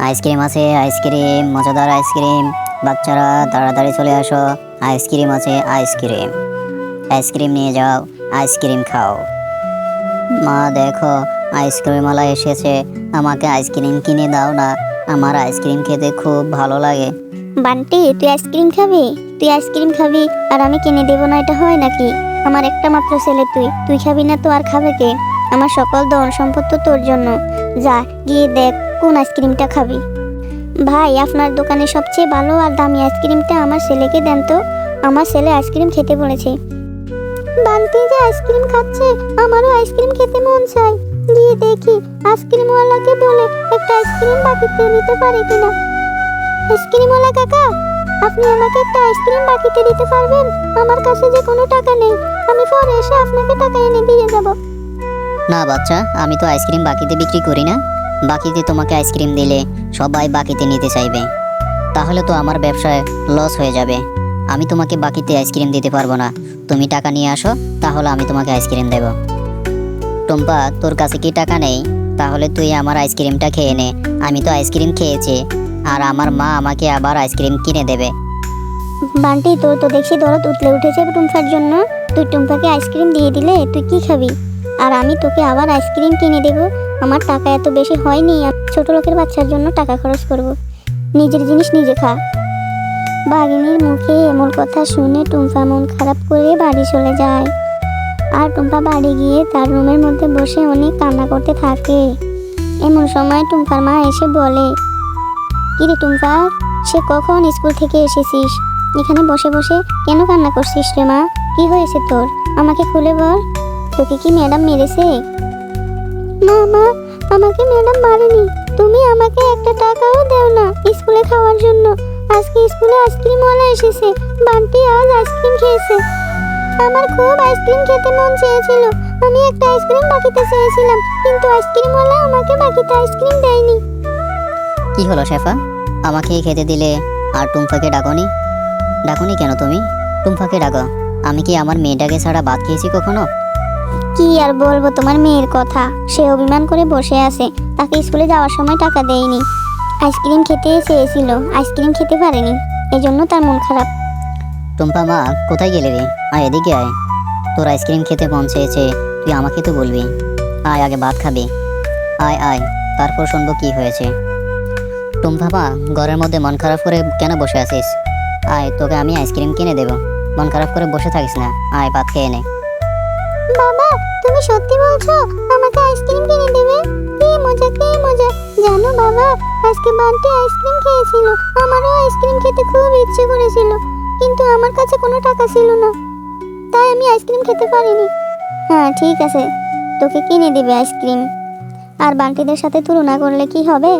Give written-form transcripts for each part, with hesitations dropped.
Ice cream আছে, ice cream, মজাদার ice cream. বাচ্চারা তাড়াতাড়ি চলে আসো, আইসক্রিম আছে, আইসক্রিম। আইসক্রিম নিয়ে যাও, আইসক্রিম খাও। মা দেখো, আইসক্রিমওয়ালা এসেছে, আমাকে আইসক্রিম কিনে দাও না, আমার আইসক্রিম খেতে খুব ভালো লাগে। বান্টি, তুই আইসক্রিম খাবি? তুই আইসক্রিম খাবি আর আমি কিনে দেবো না, এটা হয় নাকি? আমার একটা মাত্র ছেলে, তুই তুই খাবি না তো আর খাবে কে? আমার সকল ধন সম্পদ তো তোর জন্য। যা গিয়ে দেখ কোন আইসক্রিমটা খাবি। ভাই, আপনার দোকানে সবচেয়ে ভালো আর দামি আইসক্রিমটা আমার ছেলেকে দেন তো, আমার ছেলে আইসক্রিম খেতে বলেছে। বান্টি যে আইসক্রিম খাচ্ছে, আমারও আইসক্রিম খেতে মন চায়। গিয়ে দেখি আইসক্রিমওয়ালাকে বলে একটা আইসক্রিম বাকিতে দিতে পারে কিনা। আইসক্রিমওয়ালা কাকা, আপনি আমাকে একটা আইসক্রিম বাকিতে দিতে পারবেন? আমার কাছে যে কোনো টাকা নেই, আমি পরে এসে আপনাকে টাকা এনে দিয়ে যাব। না বাচ্চা, আমি তো আইসক্রিম বাকিতে বিক্রি করি না। বাকিতে তোমাকে আইসক্রিম দিলে সবাই বাকিতে নিতে চাইবে, তাহলে তো আমার ব্যবসায় লস হয়ে যাবে। আমি তোমাকে বাকিতে আইসক্রিম দিতে পারবো না। তুমি টাকা নিয়ে আসো, তাহলে আমি তোমাকে আইসক্রিম দেব। টুম্পা, তোর কাছে কি টাকা নেই? তাহলে তুই আমার আইসক্রিমটা খেয়ে নে। আমি তো আইসক্রিম খেয়েছি, আর আমার মা আমাকে আবার আইসক্রিম কিনে দেবে। বান্টি, তোর তো দেখছি দরদ উতলে উঠেছে টুম্পার জন্য। তুই টুম্পাকে আইসক্রিম দিয়ে দিলে তুই কি খাবি? আর আমি তোকে আবার আইসক্রিম কিনে দেব? আমার টাকা এত বেশি হয়নি ছোট লোকের বাচ্চার জন্য টাকা খরচ করব। নিজের জিনিস নিজে খা। বাঘিনীর মুখে এমন কথা শুনে টুম্পা মন খারাপ করে বাড়ি চলে যায়। আর টুম্পা বাড়ি গিয়ে তার রুমের মধ্যে বসে অনেক কান্না করতে থাকে। এমন সময় টুম্পার মা এসে বলে, কিরে টুম্পা, সে কখন স্কুল থেকে এসেছিস? এখানে বসে বসে কেন কান্না করছিস রে মা? কি হয়েছে তোর? আমাকে খুলে বল। তোকে কি ম্যাডাম মেরেছে? না মা, আমাকে ম্যাডাম মারেনি। তুমি আমাকে একটা টাকাও দাও না স্কুলে খাওয়ার জন্য। আজকে স্কুলে আইসক্রিমওয়ালা এসেছে, বান্টি আজ আইসক্রিম খেয়েছে। আমার খুব আইসক্রিম খেতে মন চেয়েছিল। আমি একটা আইসক্রিম বাকিতে চেয়েছিলাম, কিন্তু আইসক্রিমওয়ালা আমাকে বাকিতে আইসক্রিম দেয়নি। কি হলো শেফা, আমাকে খেতে দিলে আর টুম্পাকে ডাকনি? ডাকনি কেন তুমি? টুম্পাকে ডাকো। আমি কি আমার মেয়েটাকে ছাড়া ভাত খেয়েছি কখনো? কি আর বলবো তোমার মেয়ের কথা। সে অভিমান করে বসে আছে, তাকে স্কুলে যাওয়ার সময় টাকা দেয়নি। আইসক্রিম খেতে চেয়েছিল, আইসক্রিম খেতে পারেনি, এজন্য তার মন খারাপ। টুম্পা মা, কোথায় গেলে রে? আয় এদিকে আয়। তোর আইসক্রিম খেতে মন চেয়েছে, তুই আমাকে তো বলবি। আয়, আগে ভাত খাবি। আয় আয়, তারপর শুনবো কি হয়েছে। টুম্পা মা, ঘরের মধ্যে মন খারাপ করে কেন বসে আছিস? আয়, তোকে আমি আইসক্রিম কিনে দেব। মন খারাপ করে বসে থাকিস না, আয় ভাত খেয়ে নে। বাবা, তুমি সত্যি বলছো আমাকে আইসক্রিম কিনে দেবে? কি মজা, কি মজা। জানো বাবা, আজকে বান্টি আইসক্রিম খেয়েছিল। আমারও আইসক্রিম খেতে খুব ইচ্ছে করেছিল, কিন্তু আমার কাছে কোনো টাকা ছিল না, তাই আমি আইসক্রিম খেতে পারিনি। হ্যাঁ ঠিক আছে, তোকে কিনে দেবে আইসক্রিম। আর বান্টিদের সাথে তুলনা করলে কি হবে?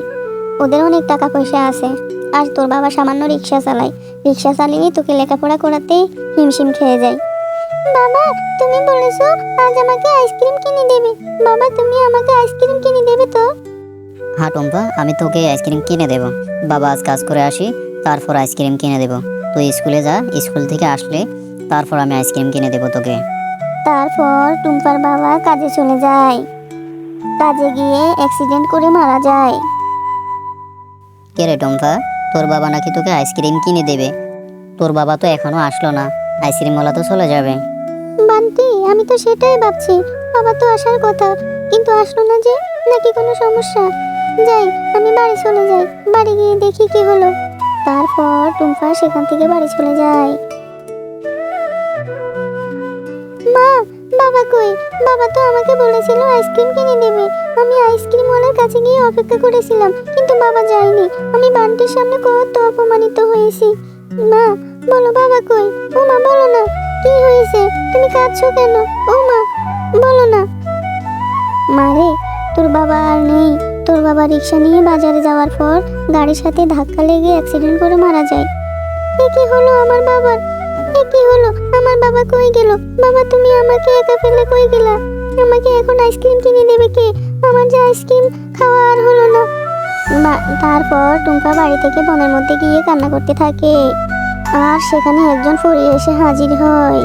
ওদের অনেক টাকা পয়সা আছে, আর তোর বাবা সামান্য রিক্সা চালায়। রিক্সা চালিয়ে তোকে লেখাপড়া করাতেই হিমশিম খেয়ে যায়। বাবা, তুমি বলেছো আজ আমাকে আইসক্রিম কিনে দেবে। বাবা, তুমি আমাকে আইসক্রিম কিনে দেবে তো? হ্যাঁ টুম্পা, আমি তোকে আইসক্রিম কিনে দেব। বাবা আজ কাজ করে আসি, তারপর আইসক্রিম কিনে দেব। তুই স্কুলে যা, স্কুল থেকে আসলে তারপর আমি আইসক্রিম কিনে দেব তোকে। তারপর টুম্পার বাবা কাজে চলে যায়। কাজে গিয়ে অ্যাক্সিডেন্ট করে মারা যায়। কে রে টুম্পা, তোর বাবা নাকি তোকে আইসক্রিম কিনে দেবে? তোর বাবা তো এখনো আসলো না, আইসক্রিমওয়ালা তো চলে যাবে। বান্টি, আমি তো সেটাই ভাবছি। বাবা তো আসার কথা, কিন্তু আসলো না যে। নাকি কোনো সমস্যা? যাই, আমি বাড়ি চলে যাই। বাড়ি গিয়ে দেখি কি হলো। তারপর টুম্পা সেখান থেকে বাড়ি চলে যায়। মা, বাবা কই? বাবা তো আমাকে বলেছিল আইসক্রিম কিনে দেবে। আমি আইসক্রিমওয়ালার কাছে গিয়ে অপেক্ষা করেছিলাম, কিন্তু বাবা যায়নি। আমি বান্টির সামনে কত অপমানিত হয়েছি। মা, বলো বাবা কই? ও মা, বলো না, কি হয়েছে? তুমি কাঁদছো কেন? ও মা, বলো না। মারে, তোর বাবা আর নেই। তোর বাবা রিক্সা নিয়ে বাজারে যাওয়ার পর গাড়ির সাথে ধাক্কা লেগে অ্যাক্সিডেন্ট করে মারা যায়। এ কি হলো আমার বাবার? এ কি হলো? আমার বাবা কই গেল? বাবা, তুমি আমাকে একা ফেলে কই গেলা? আমাকে এখন আইসক্রিম কিনে দেবে কে? আমার যে আইসক্রিম খাওয়া আর হলো না। তারপর টুম্পা বাড়ি থেকে বনের মধ্যে গিয়ে কান্না করতে থাকে। আর সেখানে একজন পরী এসে হাজির হয়।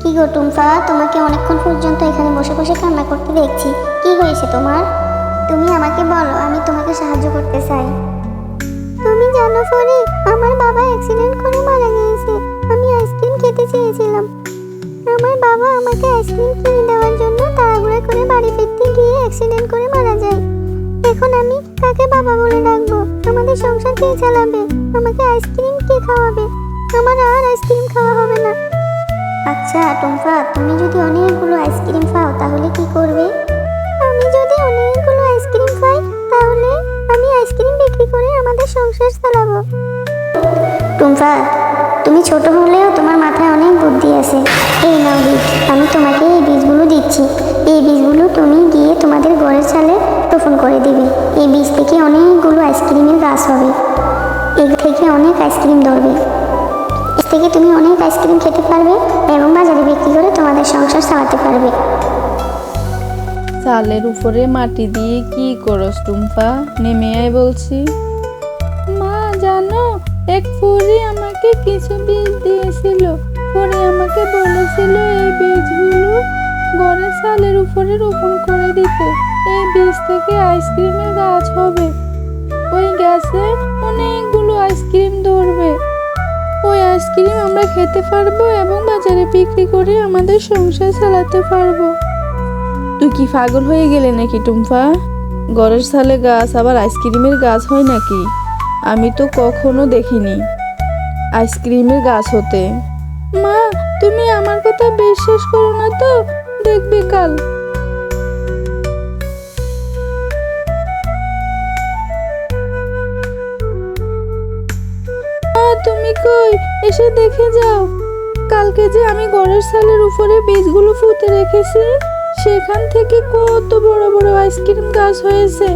কি গো টুম্পা, তোমাকে অনেকক্ষণ পর্যন্ত এখানে বসে বসে কান্না করতে দেখছি। কি হয়েছে তোমার? তুমি আমাকে বলো, আমি তোমাকে সাহায্য করতে চাই। তুমি জানো ফরি, আমার বাবা অ্যাক্সিডেন্ট করে মারা গিয়েছে। আমি আইসক্রিম খেতে চেয়েছিলাম। আমার বাবা আমাকে আইসক্রিম কিনে দেওয়ার জন্য তাড়াহুড়া করে বাড়ি ফিরতে গিয়ে অ্যাক্সিডেন্ট করে মারা যায়। এখন আমি কাকে বাবা বলে ডাকবো? আমাদের সংসার কে চালাবে? আমাকে আইসক্রিম কে খাওয়াবে? আমার আর আইসক্রিম খাওয়া হবে না। আচ্ছা টুম্পা, তুমি যদি অনেকগুলো আইসক্রিম খাও তাহলে কি করবে? আমি যদি অনেকগুলো আইসক্রিম খাই তাহলে আমি আইসক্রিম বিক্রি করে আমাদের সংসার চালাবো। টুম্পা, তুমি ছোট হলেও তোমার মাথায় অনেক বুদ্ধি আছে। এই নাও বীজ, আমি তোমাকে এই বীজগুলো দিচ্ছি। এই বীজগুলো তুমি গিয়ে তোমাদের ঘরের চালে রোপণ করে দিবে। এই বীজ থেকে অনেকগুলো আইসক্রিমের গাছ হবে। এর থেকে অনেক আইসক্রিম ধরবে। এর থেকে তুমি অনেক আইসক্রিম খেতে পারবে এবং বাজারে বিক্রি করে তোমাদের সংসার চালাতে পারবে। চালের উপরে মাটি দিয়ে কি করস টুম্পা? নেমে আয় বলছি। মা জানো, এক পরী আমাকে কিছু বীজ দিয়েছিল। পরে আমাকে বলেছিল এই বীজগুলো ঘরের চালের উপরে রোপণ করে দিতে। এই বীজ থেকে আইসক্রিমের গাছ হবে। ওই গাছে অনেকগুলো আইসক্রিম ধরবে। ওই আইসক্রিম আমরা খেতে পারবো এবং বাজারে বিক্রি করে আমাদের সংসার চালাতে পারবো। তুই কি পাগল হয়ে গেলে নাকি টুম্পা? ঘরের ছালে গাছ আবার আইসক্রিমের গাছ হয় নাকি? আমি তো কখনো দেখিনি আইসক্রিমের গাছ হতে। মা, তুমি আমার কথা বিশ্বাস করো না তো? দেখবে কাল। মা, তুমি কই? এসে দেখে যাও। কালকে যে আমি ঘরের ছালের উপরে বীজগুলো পুঁতে রেখেছি, সেখান থেকে কত বড় বড় আইসক্রিম গাছ হয়েছে।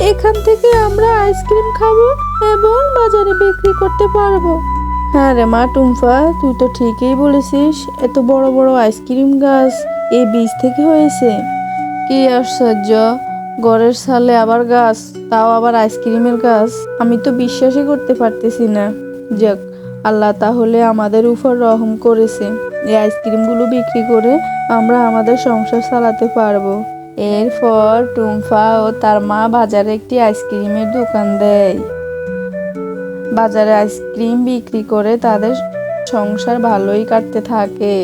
এখান থেকে আমরা আইসক্রিম খাবো এবং বাজারে বিক্রি করতে পারবো। হ্যাঁ রে মা টুম্পা, তুই তো ঠিকই বলেছিস। এত বড় বড় আইসক্রিম গাছ এই বীজ থেকে হয়েছে। কি আশ্চর্য! ঘরের ছালে আবার গাছ, তাও আবার আইসক্রিমের গাছ। আমি তো বিশ্বাসই করতে পারতেছি না। যাক, আল্লাহ তাহলে আমাদের উপর রহম করেছে। এই আইসক্রিমগুলো বিক্রি করে আমরা আমাদের সংসার চালাতে পারবো। এরপর টুম্পা ও তার মা বাজারে একটি আইসক্রিমের দোকান দেয়। বাজারে আইসক্রিম বিক্রি করে তাদের সংসার ভালোই কাটতে থাকে।